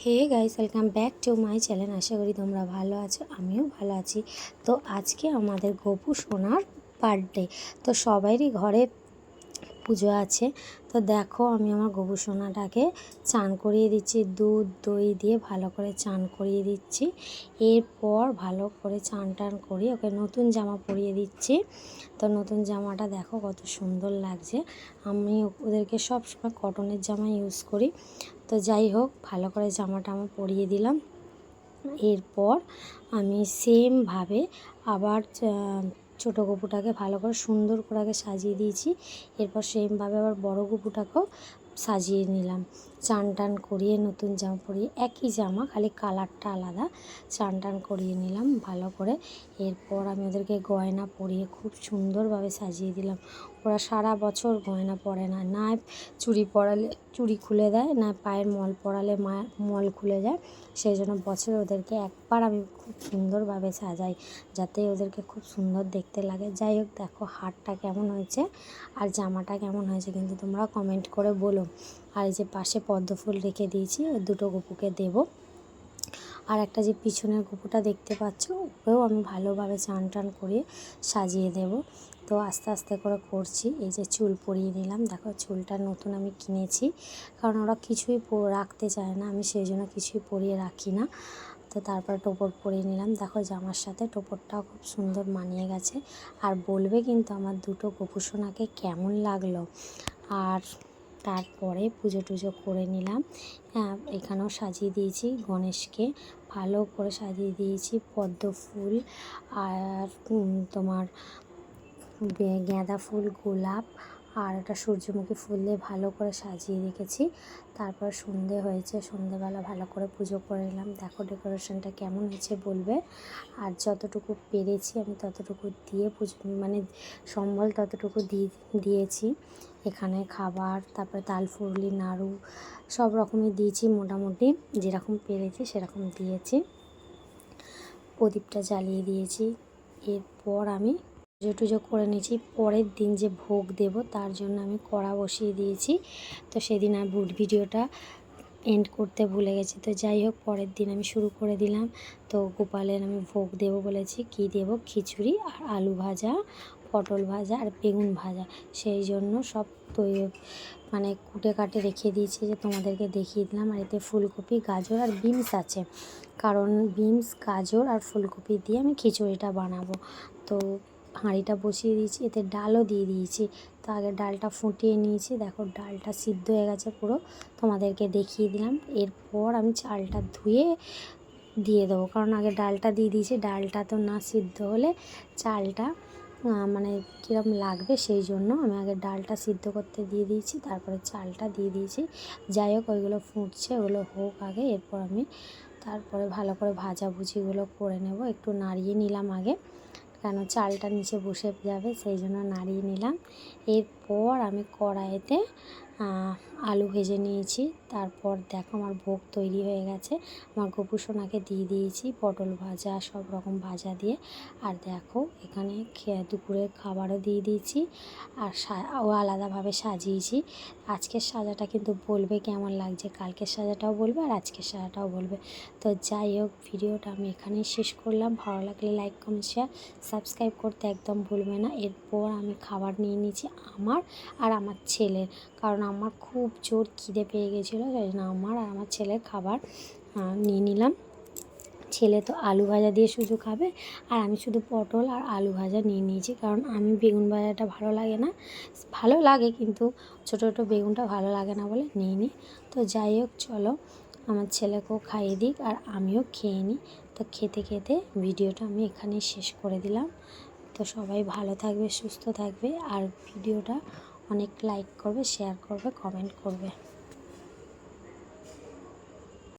Hey guys, welcome back to my channel. আশা করি তোমরা ভালো আছো, আমিও ভালো আছি। তো আজকে আমাদের গপু সোনার বার্থডে, তো সবারই ঘরে পুজো আছে। তো দেখো, আমি আমার গপু সোনাটাকে চান করিয়ে দিচ্ছি, দুধ দই দিয়ে ভালো করে চান করিয়ে দিচ্ছি। এরপর ভালো করে চান টান করিয়ে ওকে নতুন জামা পরিয়ে দিচ্ছি। তো নতুন জামাটা দেখো কত সুন্দর লাগছে। আমি ওদেরকে সব সময় কটনের জামা ইউজ করি। তো যাই হোক, ভালো করে জামাটা আমার পরিয়ে দিলাম। এরপর আমি সেমভাবে আবার ছোটো গপুটাকে ভালো করে সুন্দর করে আগে সাজিয়ে দিয়েছি। এরপর সেমভাবে আবার বড় গপুটাকেও সাজিয়ে নিলাম। চান টান করিয়ে নতুন জামা পরিয়ে, একই জামা খালি কালারটা আলাদা, চান টান করিয়ে নিলাম ভালো করে। এরপর আমি ওদেরকে গয়না পরিয়ে খুব সুন্দরভাবে সাজিয়ে দিলাম। ওরা সারা বছর গয়না পরে না, না চুড়ি পরালে চুড়ি খুলে দেয়, না পায়ের মল পরালে মল খুলে যায়। সেই জন্য বছরে ওদেরকে একবার আমি খুব সুন্দরভাবে সাজাই, যাতে ওদেরকে খুব সুন্দর দেখতে লাগে। যাই হোক, দেখো হারটা কেমন হয়েছে আর জামাটা কেমন হয়েছে কিন্তু তোমরা কমেন্ট করে বলো। আর এই যে পাশে পদ্ম ফুল রেখে দিয়েছি, ওই দুটো গপুকে দেবো। আর একটা যে পিছনের গপুটা দেখতে পাচ্ছ, ওকেও আমি ভালোভাবে চান টান করিয়ে সাজিয়ে দেব। তো আস্তে আস্তে করে করছি। এই যে চুল পরিয়ে নিলাম, দেখো চুলটা নতুন আমি কিনেছি, কারণ ওরা কিছুই রাখতে চায় না, আমি সেই জন্য কিছুই পরিয়ে রাখি না। তো তারপর টোপর পরিয়ে নিলাম। দেখো জামার সাথে টোপরটাও খুব সুন্দর মানিয়ে গেছে। আর বলবে কিন্তু আমার দুটো গপু সোনাকে কেমন লাগলো। আর তারপরে পুজো টুজো করে নিলাম। এখানেও সাজিয়ে দিয়েছি গণেশকে, ভালো করে সাজিয়ে দিয়েছি পদ্ম ফুল আর তোমার গাঁদা ফুল, গোলাপ আর একটা সূর্যমুখী ফুল দিয়ে ভালো করে সাজিয়ে রেখেছি। তারপর সন্ধে হয়েছে, সন্ধেবেলা ভালো করে পুজো করে নিলাম। দেখো ডেকোরেশনটা কেমন হয়েছে বলবে। আর যতটুকু পেরেছি আমি ততটুকু দিয়ে পুজো মানে সম্বল ততটুকু দিয়েছি। এখানে খাবার, তারপরে তালফুরলি, নাড়ু সব রকমই দিয়েছি, মোটামুটি যেরকম পেরেছি সেরকম দিয়েছি। প্রদীপটা জ্বালিয়ে দিয়েছি। এরপর আমি পুজো টুজো করে নিয়েছি। পরের দিন যে ভোগ দেব তার জন্য আমি কড়া বসিয়ে দিয়েছি। তো সেদিন আর ভিডিওটা এন্ড করতে ভুলে গেছি। তো যাই হোক, পরের দিন আমি শুরু করে দিলাম। তো গোপালের আমি ভোগ দেব বলেছি। কি দেব? খিচুড়ি আর আলু ভাজা, পটল ভাজা আর বেগুন ভাজা। সেই জন্য সব মানে কুটে কাটে রেখে দিয়েছি, যে তোমাদেরকে দেখিয়ে দিলাম। আর এতে ফুলকপি, গাজর আর বিনস আছে, কারণ বিনস, গাজর আর ফুলকপি দিয়ে আমি খিচুড়িটা বানাবো। তো হাঁড়িটা বসিয়ে দিয়েছি, এতে ডালও দিয়ে দিয়েছি। তো আগে ডালটা ফুটিয়ে নিয়েছি, দেখো ডালটা সিদ্ধ হয়ে গেছে পুরো, তোমাদেরকে দেখিয়ে দিলাম। এরপর আমি চালটা ধুয়ে দিয়ে দেবো, কারণ আগে ডালটা দিয়ে দিয়েছি। ডালটা তো না সিদ্ধ হলে চালটা মানে কীরকম লাগবে, সেই জন্য আমি আগে ডালটা সিদ্ধ করতে দিয়ে দিয়েছি, তারপরে চালটা দিয়ে দিয়েছি। যাই হোক, ওইগুলো ফুটছে, ওগুলো হোক আগে। এরপর আমি তারপরে ভালো করে ভাজাভুজিগুলো করে নেব। একটু নাড়িয়ে নিলাম আগে, কেন চালটা নিচে বসে যাবে, সেই জন্য নাড়িয়ে নিলাম। এরপর আমি কড়াইতে আলু ভেজে নিয়েছি। তারপর দেখো আমার ভোগ তৈরি হয়ে গেছে। আমার গপু সোনাকে দিয়ে দিয়েছি পটল ভাজা, সব রকম ভাজা দিয়ে। আর দেখো এখানে দুপুরের খাবারও দিয়ে দিয়েছি, আর ও আলাদাভাবে সাজিয়েছি। আজকের সাজাটা কিন্তু বলবে কেমন লাগছে, কালকের সাজাটাও বলবে আর আজকের সাজাটাও বলবে। তো যাই হোক, ভিডিওটা আমি এখানেই শেষ করলাম। ভালো লাগলে লাইক, কমেন্ট, শেয়ার, সাবস্ক্রাইব করতে একদম ভুলবে না। এরপর আমি খাবার নিয়ে নিয়েছি আমার আর আমার ছেলের, কারণ আমার খুব জোর খিদে পেয়ে গেছিলো, সেই জন্য আমার আর আমার ছেলের খাবার নিয়ে নিলাম। ছেলে তো আলু ভাজা দিয়ে শুধু খাবে, আর আমি শুধু পটল আর আলু ভাজা নিয়ে নিয়েছি, কারণ আমি বেগুন ভাজাটা ভালো লাগে না, ভালো লাগে কিন্তু ছোটো ছোটো বেগুনটা ভালো লাগে না বলে নিইনি। তো যাই হোক, চলো আমার ছেলেকেও খাইয়ে দিক আর আমিও খেয়ে নিই। তো খেতে খেতে ভিডিওটা আমি এখানেই শেষ করে দিলাম। তো সবাই ভালো থাকবে, সুস্থ থাকবে, আর ভিডিওটা অনেক লাইক করবে, শেয়ার করবে, কমেন্ট করবে।